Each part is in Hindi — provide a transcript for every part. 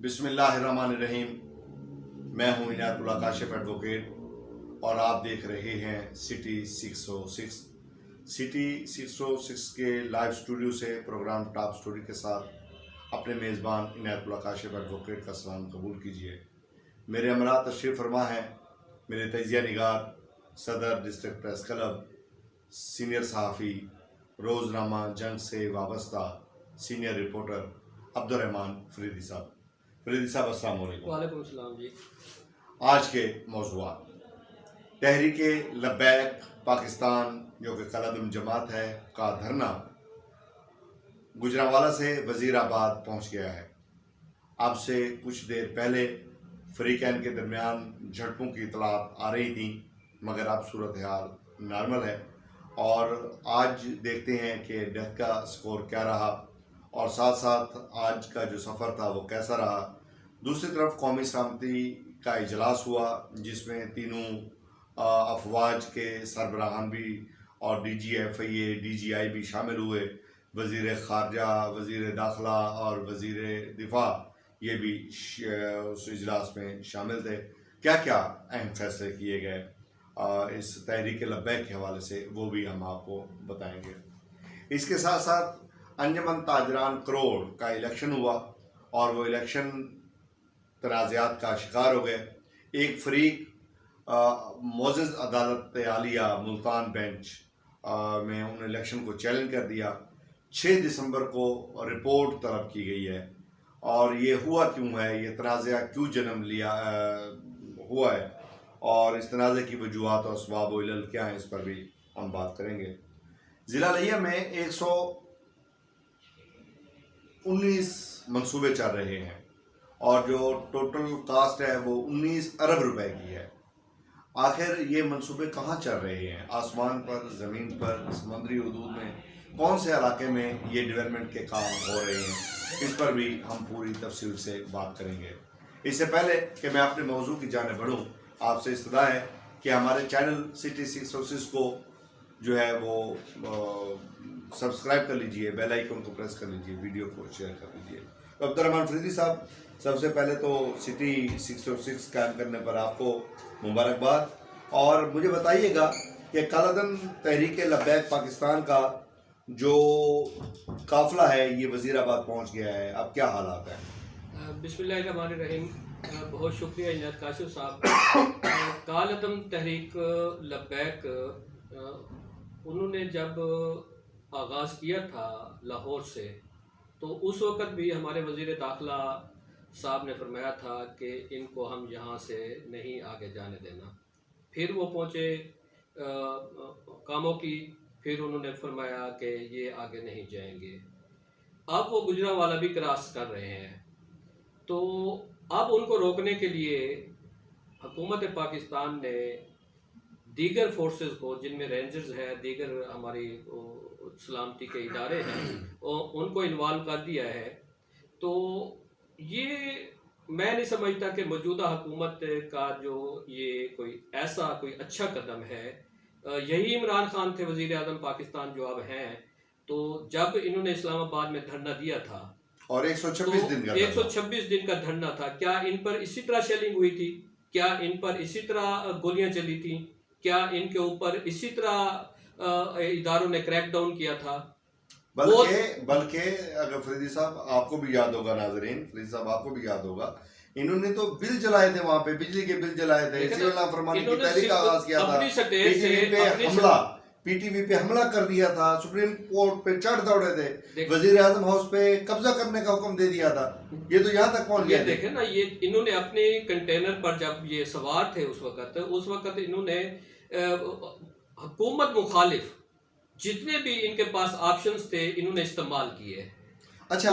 बिस्मिल्लाहिर्रहमानिर्रहीम। मैं हूं इनायतुल्लाह काशिफ एडवोकेट और आप देख रहे हैं सिटी 606। सिटी 606 के लाइव स्टूडियो से प्रोग्राम टॉप स्टोरी के साथ अपने मेज़बान इनायतुल्लाह काशिफ एडवोकेट का सलाम कबूल कीजिए। मेरे हमरा तशरीफ़ फरमा हैं मेरे तजिया निगार सदर डिस्ट्रिक्ट प्रेस क्लब, सीनियर सहाफ़ी, रोज़नामा जंग से वाबस्ता सीनियर रिपोर्टर अब्दुर्रहमान फरीदी साहब। फरीदी साहब अस्सलाम वालेकुम। वालेकुम सलाम जी। आज के मौज़ूआत तहरीके लब्बैक पाकिस्तान जो कि कलअदम जमात है का धरना गुजरांवाला से वज़ीराबाद पहुंच गया है। अब से कुछ देर पहले फ़रीक़ैन के दरमियान झड़पों की इतलात आ रही थी, मगर अब सूरत हाल नॉर्मल है और आज देखते हैं कि डेथ का स्कोर क्या रहा और साथ साथ आज का जो सफ़र था वो कैसा रहा। दूसरी तरफ कौमी सलामती का इजलास हुआ जिसमें तीनों अफवाज के सरबराहान भी और DGFIA DGI भी शामिल हुए। वज़ीर ख़ारजा, वज़ीर दाखिला और वज़ीर दिफा ये भी उस इजलास में शामिल थे। क्या क्या अहम फैसले किए गए इस तहरीक लब्बैक के हवाले से वो भी हम आपको बताएंगे। इसके साथ साथ अंजमन ताजरान करोड़ का इलेक्शन हुआ और वो इलेक्शन तनाज़ात का शिकार हो गए। एक फरीक मोअज़्ज़ज़ अदालत आलिया मुल्तान बेंच में उन इलेक्शन को चैलेंज कर दिया। 6 दिसंबर को रिपोर्ट तलब की गई है और ये हुआ क्यों है, ये तनाज़ा क्यों जन्म लिया हुआ है और इस तनाज़े की वजूहात और असबाब व इल्ल क्या हैं, इस पर भी हम बात करेंगे। ज़िला लिया में 119 मंसूबे चल रहे हैं और जो टोटल कास्ट है वो 19 अरब रुपए की है। आखिर ये मंसूबे कहाँ चल रहे हैं, आसमान पर, ज़मीन पर, समुद्री हदूद में, कौन से इलाके में ये डेवलपमेंट के काम हो रहे हैं, इस पर भी हम पूरी तफसील से बात करेंगे। इससे पहले कि मैं अपने मौजू की जाने बढ़ूँ, आपसे इस्तदा है कि हमारे चैनल सिटी 606 को जो है वो सब्सक्राइब कर लीजिए, बेल आइकन को प्रेस कर लीजिए, वीडियो को शेयर कर लीजिए। तो अब्दुर्रहमान फरीदी साहब, सबसे पहले तो सिटी 606 कायम करने पर आपको मुबारकबाद और मुझे बताइएगा कि कलअदम तहरीक लब्बैक पाकिस्तान का जो काफ़िला है ये वज़ीराबाद पहुंच गया है, अब क्या हालात हैं? बिस्मिल्लाहिर्रहमानिर्रहीम। बहुत शुक्रिया इनायत काशिफ साहब। कलअदम तहरीक लब्बैक उन्होंने जब आगाज़ किया था लाहौर से, तो उस वक़्त भी हमारे वज़ीर दाखिला साहब ने फरमाया था कि इनको हम यहाँ से नहीं आगे जाने देना। फिर वो पहुँचे कामों की, फिर उन्होंने फरमाया कि ये आगे नहीं जाएंगे। अब वो गुजरांवाला भी क्रॉस कर रहे हैं, तो अब उनको रोकने के लिए हुकूमत पाकिस्तान ने दीगर फोर्सेस को, जिनमें रेंजर्स हैं, दीगर हमारी सलामती के इदारे हैं, उनको इन्वॉल्व कर दिया है। तो ये मैं नहीं समझता कि मौजूदा हुकूमत का जो ये कोई अच्छा कदम है। यही इमरान खान थे वज़ीर आज़म पाकिस्तान जो अब हैं, तो जब इन्होंने इस्लामाबाद में धरना दिया था और 126 दिन का धरना था, क्या इन पर इसी तरह शेलिंग हुई थी? क्या इन पर इसी तरह गोलियां चली थी? क्या इनके ऊपर इसी तरह इदारों ने क्रैकडाउन किया था? बल्कि अगर फरीदी साहब आपको भी याद होगा, नाजरीन फरीदी साहब आपको भी याद होगा, इन्होंने तो बिल जलाए थे, वहां पे बिजली के बिल जलाए थे, सिविल नाफरमानी की तहरीक का आगाज किया था, पीटीवी पे हमला कर दिया था, सुप्रीम कोर्ट पे चढ़ दौड़े थे, वजीर आजम हाउस पे कब्जा करने का हुक्म दे दिया था। ये तो यहाँ तक पहुंच गया। देखे ना, ये इन्होंने अपने कंटेनर पर जब ये सवार थे उस वक्त इन्होंने हुकूमत मुखालिफ जितने भी इनके पास ऑप्शंस थे इन्होंने इस्तेमाल किए। अच्छा,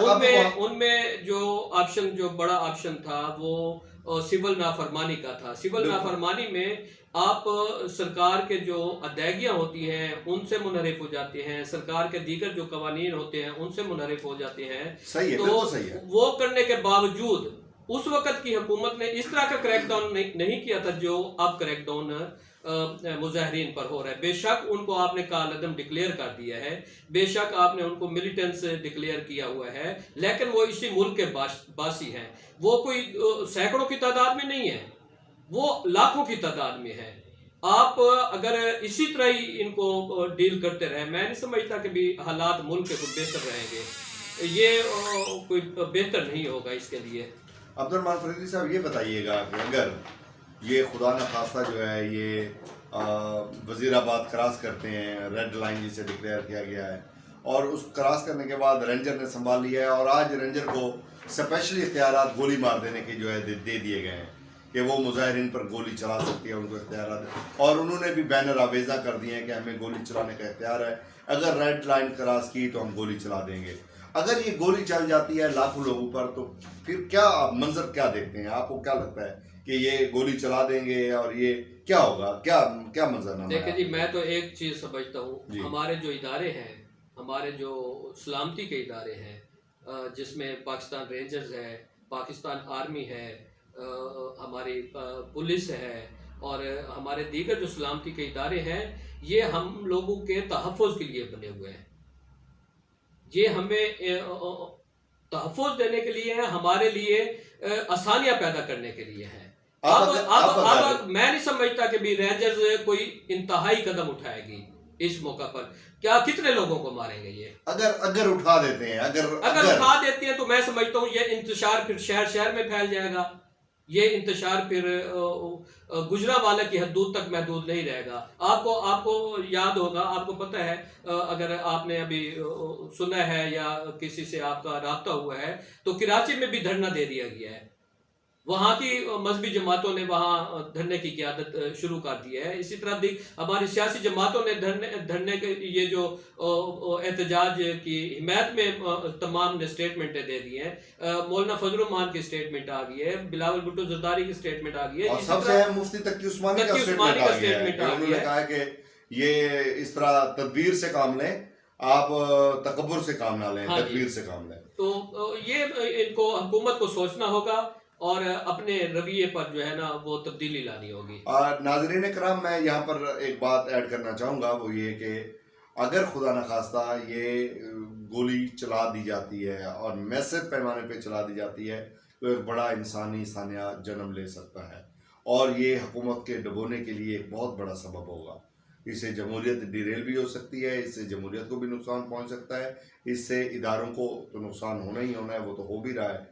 उनमें जो ऑप्शन, जो बड़ा ऑप्शन था वो सिविल नाफरमानी का था। सिविल नाफरमानी में आप सरकार के जो अदायगियाँ होती हैं उनसे मुनहरिफ हो जाते हैं, सरकार के दीगर जो कवानीन होते हैं उनसे मुनहरिफ हो जाते हैं। सही है, तो सही है। वो करने के बावजूद उस वक्त की हुकूमत ने इस तरह का क्रैकडाउन नहीं किया था जो अब क्रैकडाउन मुजाहिरीन पर हो रहा है। बेशक उनको आपने कालअदम डिक्लेयर कर दिया है, बेशक आपने उनको मिलिटेंट्स डिक्लेयर किया हुआ है, लेकिन वो इसी मुल्क के बासी हैं। वो कोई सैकड़ों की तादाद में नहीं है, वो लाखों की तादाद में है। आप अगर इसी तरह ही इनको डील करते रहे, मैं नहीं समझता कि भी हालात मुल्क के कुछ बेहतर रहेंगे। ये कोई बेहतर नहीं होगा इसके लिए। अब्दुल फरीदी साहब, ये बताइएगा कि अगर ये खुदा न खास्ता जो है ये वजीराबाद क्रॉस करते हैं, रेड लाइन जिसे डिक्लेयर किया गया है, और उस क्रॉस करने के बाद रेंजर ने संभाल लिया है, और आज रेंजर को स्पेशली इख्तियारात गोली मार देने के जो है दे दिए गए हैं कि वो मुजाहिरीन पर गोली चला सकती है, उनको इख्तियारात, और उन्होंने भी बैनर आवेजा कर दिए हैं कि हमें गोली चलाने का इख्तियार है, अगर रेड लाइन क्रॉस की तो हम गोली चला देंगे। अगर ये गोली चल जाती है लाखों लोगों पर, तो फिर क्या मंजर क्या देखते हैं? आपको क्या लगता है कि ये गोली चला देंगे और ये क्या होगा, क्या क्या मंजर? देखिए जी, मैं तो एक चीज़ समझता हूँ, हमारे जो इदारे हैं, हमारे जो सलामती के इदारे हैं, जिसमें पाकिस्तान रेंजर्स है, पाकिस्तान आर्मी है, हमारी पुलिस है, और हमारे दीगर जो सलामती के इदारे हैं, ये हम लोगों के तहफ़्फ़ुज़ के लिए बने हुए हैं। ये हमें तहफ़्फ़ुज़ देने के लिए है, हमारे लिए आसानियाँ पैदा करने के लिए है। अब मैं नहीं समझता कि भी रेंजर्स कोई इंतहाई कदम उठाएगी इस मौका पर। क्या कितने लोगों को मारेंगे ये? अगर उठा देते हैं, अगर उठा देती है, तो मैं समझता हूँ ये इंतशार फिर शहर शहर में फैल जाएगा। ये इंतशार फिर गुजरांवाला की हदूद तक महदूद नहीं रहेगा। आपको याद होगा, आपको पता है, अगर आपने अभी सुना है या किसी से आपका राब्ता हुआ है, तो कराची में भी धरना दे दिया गया है। वहाँ की मजहबी जमातों ने वहाँ धरने की क़यादत शुरू कर दी है। इसी तरह भी हमारी सियासी जमातों ने धरने के ये जो एहतजाज की हिमायत में तमाम ने स्टेटमेंटें दे दी हैं। मौलाना फजल रहमान की स्टेटमेंट आ गई है, बिलावल भुट्टो जरदारी की स्टेटमेंट आ गई है, और सबसे अहम मुफ्ती तकी उस्मानी का स्टेटमेंट आ गया है। उन्होंने कहा कि ये इस तरह तदबीर से काम लें, आप तकब्बुर से काम ना लें, तदबीर से काम लें। तो ये इनको हुकूमत को सोचना होगा और अपने रवैये पर जो है ना वो तब्दीली लानी होगी। और नाज़रीन कराम, मैं यहाँ पर एक बात ऐड करना चाहूँगा, वो ये कि अगर खुदा न खास्ता ये गोली चला दी जाती है और मैसिव पैमाने पे चला दी जाती है, तो एक बड़ा इंसानी सानिया जन्म ले सकता है, और ये हुकूमत के डबोने के लिए एक बहुत बड़ा सबब होगा। इससे जमहूरियत डिरेल भी हो सकती है, इससे जमहूरियत को भी नुकसान पहुँच सकता है, इससे इदारों को तो नुकसान होना ही होना है, वो तो हो भी रहा है,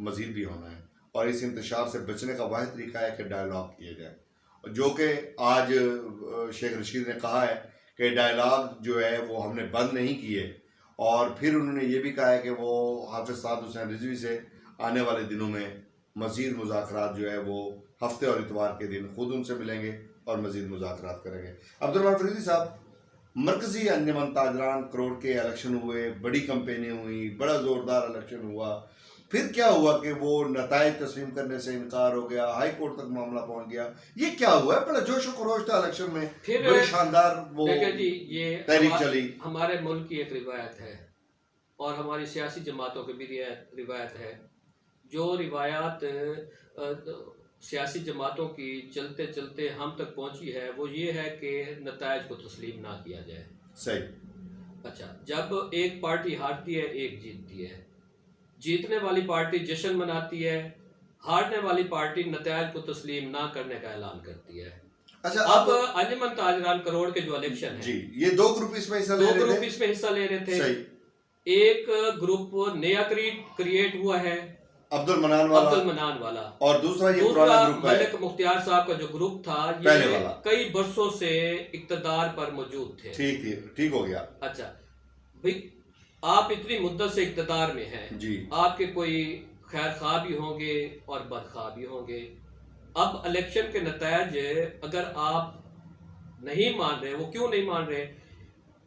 मज़ीद भी होना है। और इस इंतशार से बचने का वाहिद तरीका है कि डायलॉग किए जाए, जो कि आज शेख रशीद ने कहा है कि डायलॉग जो है वो हमने बंद नहीं किए, और फिर उन्होंने ये भी कहा है कि वो हाफिज़ साद हुसैन रिजवी से आने वाले दिनों में मज़ीद मुज़ाकरात जो है वो हफ्ते और इतवार के दिन खुद उनसे मिलेंगे और मज़ीद मुज़ाकरात करेंगे। अब्दुल फरीदी साहब, मरकज़ी अंजमन ताजरान करोड़ के इलेक्शन हुए, बड़ी कंपेनें हुई, बड़ा ज़ोरदार इलेक्शन हुआ, फिर क्या हुआ कि वो नताइज तस्लीम करने से इनकार हो गया, हाई कोर्ट तक मामला पहुंच गया। ये क्या हुआ है? बड़ा जोश खरोश था इलेक्शन में, फिर बड़ी शानदार वो जी, ये तहरीक चली। हमारे मुल्क की एक रिवायत है और हमारी सियासी जमातों की भी रिवायत है। जो रिवायात सियासी जमातों की चलते चलते हम तक पहुंची है, वो ये है कि नताइज को तस्लीम ना किया जाए। सही। अच्छा, जब एक पार्टी हारती है, एक जीतती है, जीतने वाली पार्टी जश्न मनाती है, हारने वाली पार्टी नतायज को तस्लीम ना करने का ऐलान करती है। अच्छा, अब अंजुमन ताजरान करोड़ के जो इलेक्शन है जी, ये दो ग्रुप इसमें हिस्सा ले रहे थे। सही। एक ग्रुप नया क्रिएट हुआ है, अब्दुल मनान वाला, और दूसरा ये पुराना ग्रुप है, मलिक मुख्तियार साहब का जो ग्रुप था, ये कई बरसों से इक्तदार पर मौजूद थे। ठीक हो गया। अच्छा भाई, आप इतनी मुद्दत से इक़्तिदार में हैं जी, आपके कोई खैर खा भी होंगे और बदखा भी होंगे। अब इलेक्शन के नतायज अगर आप नहीं मान रहे, वो क्यों नहीं मान रहे?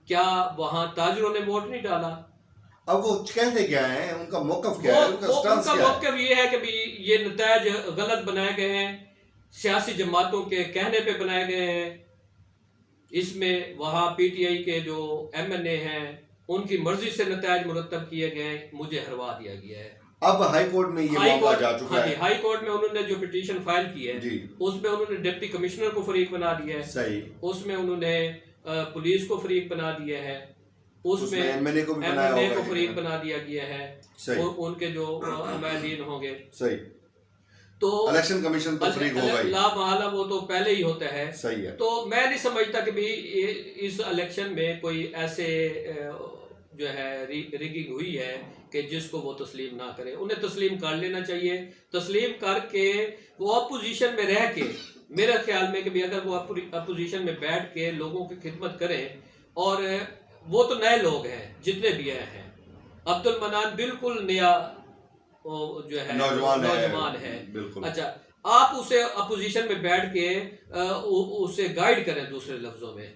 क्या वहां ताजरों ने वोट नहीं डाला? अब वो कहते क्या है, उनका मौक़िफ़ क्या है? उनका मौक़िफ़ ये है कि भी ये नतायज गलत बनाए गए हैं, सियासी जमातों के कहने पे बनाए गए हैं। इसमें वहाँ PTI के जो MNA हैं, उनकी मर्जी से नतायज मुरतब किए गए, मुझे हरवा दिया गया है। अब हाई कोर्ट में ये हाई मामला कोर्ट, जा चुका हाँ जी, है। हाई कोर्ट में उन्होंने जो पिटीशन फाइल की है जी उसमें उन्होंने डिप्टी कमिश्नर को फरीक बना दिया है, सही, उसमें उन्होंने पुलिस को फरीक बना दिया है, उसमें एमएनए को भी बनाया एमएनए होगा को फरीक बना दिया गया है, सही, उनके जो अमैदीन होंगे। सही, तो इलेक्शन कमिशन तो फ्री होगा ही, ला महाला वो तो पहले ही होता है। सही है। तो मैं नहीं समझता कि भाई इस इलेक्शन में कोई ऐसे जो है रिगिंग हुई है कि जिसको वो तस्लीम ना करे। उन्हें तस्लीम कर लेना चाहिए, तस्लीम करके वो अपोजिशन में रह के, मेरा ख्याल में कि भाई अगर वो अपोजिशन में बैठ के लोगों की खिदमत करें, और वो तो नए लोग हैं जितने भी हैं, अब्दुल मनान बिल्कुल नया जो है नौजवान है बिल्कुल। अच्छा, आप उसे अपोजिशन में बैठ के उसे गाइड करें दूसरे लफ्जों में,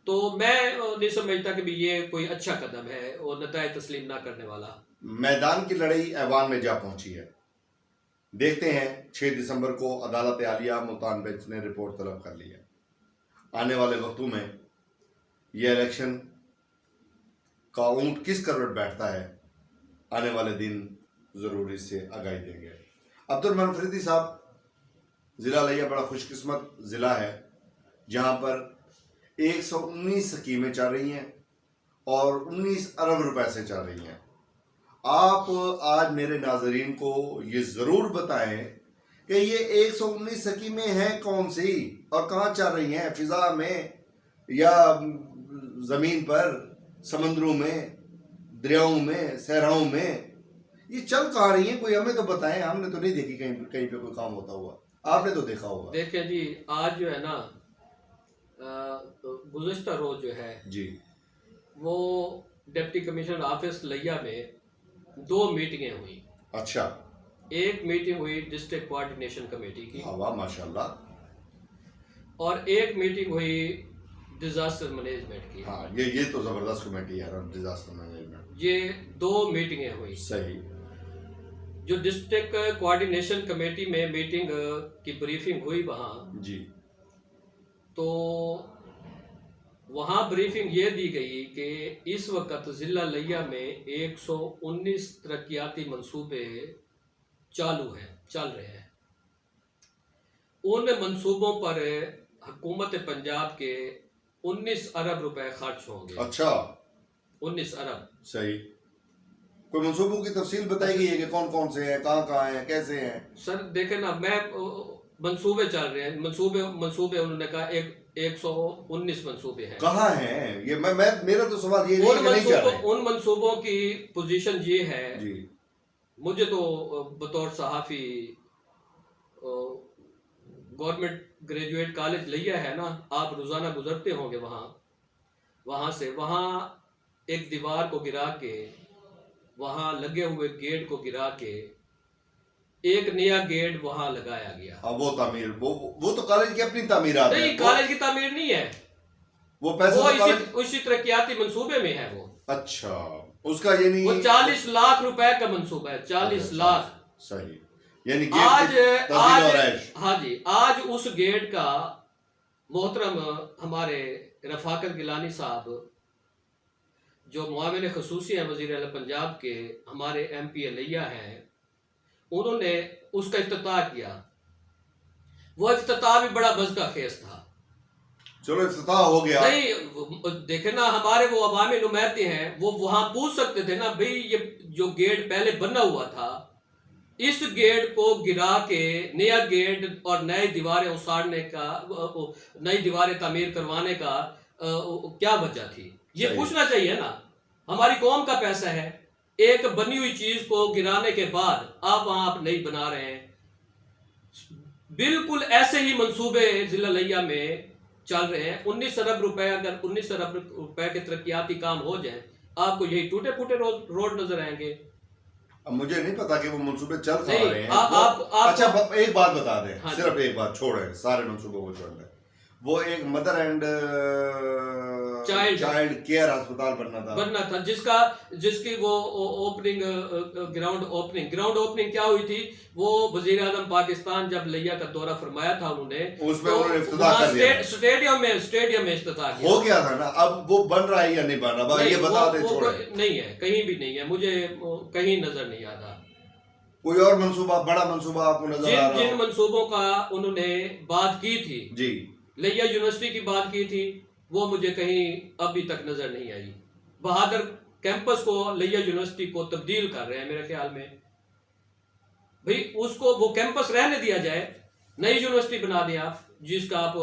तो मैं नहीं समझता कि भी ये कोई अच्छा कदम है और नतायज तस्लीम ना करने वाला। मैदान की लड़ाई ऐवान में जा पहुंची है। देखते हैं 6 दिसंबर को अदालत आलिया मुल्तान बेंच ने रिपोर्ट तलब कर ली है। आने वाले वक्तों में यह इलेक्शन का ऊंट किस करवट बैठता है, आने वाले दिन जरूर इससे आगाही देंगे। अब्दुल मनान फरीदी साहब, जिला लिया बड़ा खुशकिस्मत जिला है जहां पर 119 स्कीमें चल रही हैं और 19 अरब रुपए से चल रही हैं। आप आज मेरे नाजरीन को ये ज़रूर बताएं कि ये 119 स्कीमें हैं कौन सी और कहाँ चल रही हैं, फिजा में या ज़मीन पर, समंदरों में, दरियाओं में, सहराओं में, ये चल कहाँ रही हैं? कोई हमें तो बताएं, हमने तो नहीं देखी कहीं कहीं पे कोई काम होता हुआ, आपने तो देखा होगा। देखिए जी, आज जो है ना गुज़श्ता रोज जो है जी, वो डिप्टी कमिश्नर ऑफिस लिया में 2 मीटिंगें हुई। अच्छा, एक मीटिंग हुई डिस्ट्रिक्ट कोऑर्डिनेशन कमेटी की, वाह माशाल्लाह, और एक मीटिंग हुई डिजास्टर मैनेजमेंट की। हाँ ये तो जबरदस्त कमेटी है डिजास्टर मैनेजमेंट। ये 2 मीटिंगें हुई। सही। जो डिस्ट्रिक्ट कोऑर्डिनेशन कमेटी में मीटिंग की ब्रीफिंग हुई वहाँ, जी, तो वहाँ ब्रीफिंग ये दी गई कि इस वक्त ज़िला लिया में 119 तरक्याती मंसूबे चल रहे हैं। उन मंसूबों पर हुकूमत पंजाब के 19 अरब रुपए खर्च होंगे। अच्छा, 19 अरब। सही। कोई मंसूबों की तफसील बताई गई है कि कौन कौन से हैं, कहाँ कहाँ हैं, कैसे हैं? सर देखे ना, मैं मंसूबे चल रहे हैं, मंसूबे उन्होंने कहा 119 मंसूबे हैं। कहाँ हैं ये? मैं मेरा तो सवाल ये उन मंसूबों की पोजीशन ये है जी, मुझे तो बतौर सहाफ़ी, गवर्नमेंट ग्रेजुएट कॉलेज लिया है ना, आप रोज़ाना गुजरते होंगे वहाँ एक दीवार को गिरा के, वहाँ लगे हुए गेट को गिरा के एक नया गेट वहाँ लगाया गया। अब वो तामीर, वो तो कॉलेज की अपनी तामीरात है। नहीं, कॉलेज की तामीर नहीं है वो पैसे वो उसी तरक्याती मंसूबे में है वो। अच्छा, उसका ये नहीं, वो 40 लाख रुपए का मंसूबा है, 40 लाख। सही, यानी आज हाँ जी, आज उस गेट का मोहतरम हमारे रफाकत गिलानी साहब जो मुआविन खसूसी हैं वज़ीर आला पंजाब के, हमारे MP लिया हैं, उन्होंने उसका इफ्तिताह किया। वो इफ्तिताह भी बड़ा बज़का खेस था। चलो इफ्तिताह हो गया। नहीं देखे ना, हमारे वो अवामी नुमाइंदे हैं, वो वहां पूछ सकते थे ना, भाई ये जो गेट पहले बना हुआ था, इस गेट को गिरा के नया गेट और नई दीवारें उसाड़ने का, नई दीवारें तामीर करवाने का क्या वजह थी? ये पूछना चाहिए ना। हमारी कौम का पैसा है, एक बनी हुई चीज को गिराने के बाद आप वहां आप नहीं बना रहे हैं। बिल्कुल ऐसे ही मंसूबे जिला लिया में चल रहे हैं। 19 अरब रुपए, अगर 19 अरब रुपए के तरक्याती काम हो जाए, आपको यही टूटे फूटे रोड नजर आएंगे। अब मुझे नहीं पता कि वो मंसूबे चल कहाँ रहे हैं। अच्छा एक बात बता दें, हाँ, सिर्फ एक बात छोड़े, सारे मंसूबों को छोड़ दें। वो एक मदर एंड चाइल्ड केयर अस्पताल बनना था, जिसकी वो ओपनिंग, ग्राउंड ओपनिंग क्या हुई थी? वो वजीर आजम पाकिस्तान जब लिया का दौरा फरमाया था उन्होंने, उसमें उन्होंने इफ्तिताह कर दिया। स्टेडियम में इफ्तिताह हो गया था ना। अब वो बन रहा है या नहीं बन रहा, ये बता दें। नहीं है, कहीं भी नहीं है, मुझे कहीं नजर नहीं आता। कोई और मंसूबा, बड़ा मंसूबा आपको नजर आ रहा जिन हो? मंसूबों का उन्होंने बात की थी, जी। लिया यूनिवर्सिटी की बात की थी, वो मुझे कहीं अभी तक नजर नहीं आई। बहादुर कैंपस को लिया यूनिवर्सिटी को तब्दील कर रहे हैं मेरे ख्याल में। भाई उसको वो कैंपस रहने दिया जाए, नई यूनिवर्सिटी बना दें आप, जिसका आप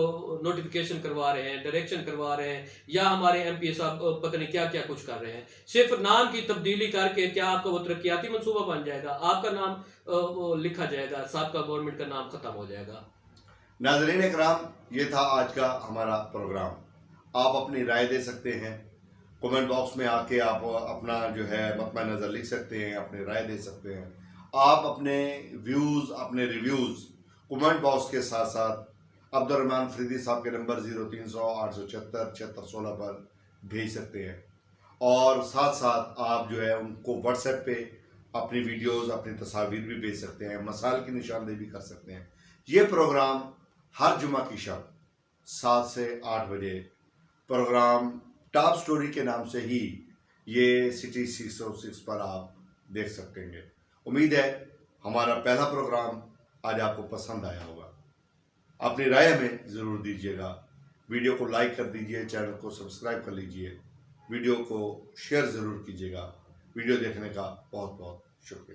नोटिफिकेशन करवा रहे हैं, डायरेक्शन करवा रहे हैं, या हमारे एमपी साहब पता नहीं क्या क्या कुछ कर रहे हैं। सिर्फ नाम की तब्दीली करके क्या आपका वो तरक्याती मंसूबा बन जाएगा? आपका नाम वो लिखा जाएगा, सबका गवर्नमेंट का नाम खत्म हो जाएगा। नाज़रीन इकराम, ये था आज का हमारा प्रोग्राम। आप अपनी राय दे सकते हैं, कमेंट बॉक्स में आके आप अपना जो है मतमा नज़र लिख सकते हैं, अपनी राय दे सकते हैं। आप अपने व्यूज़, अपने रिव्यूज़ कमेंट बॉक्स के साथ साथ अब्दुर्रहमान फरीदी साहब के नंबर 0300 876 7616 पर भेज सकते हैं। और साथ साथ आप जो है उनको व्हाट्सएप पे अपनी वीडियोज़, अपनी तस्वीर भी भेज सकते हैं, मसाइल की निशानदेही भी कर सकते हैं। ये प्रोग्राम हर जुमा की शब 7 से 8 बजे प्रोग्राम टॉप स्टोरी के नाम से ही ये सिटी 606 पर आप देख सकेंगे। उम्मीद है हमारा पहला प्रोग्राम आज आपको पसंद आया होगा। अपनी राय हमें ज़रूर दीजिएगा। वीडियो को लाइक कर दीजिए, चैनल को सब्सक्राइब कर लीजिए, वीडियो को शेयर ज़रूर कीजिएगा। वीडियो देखने का बहुत बहुत शुक्रिया।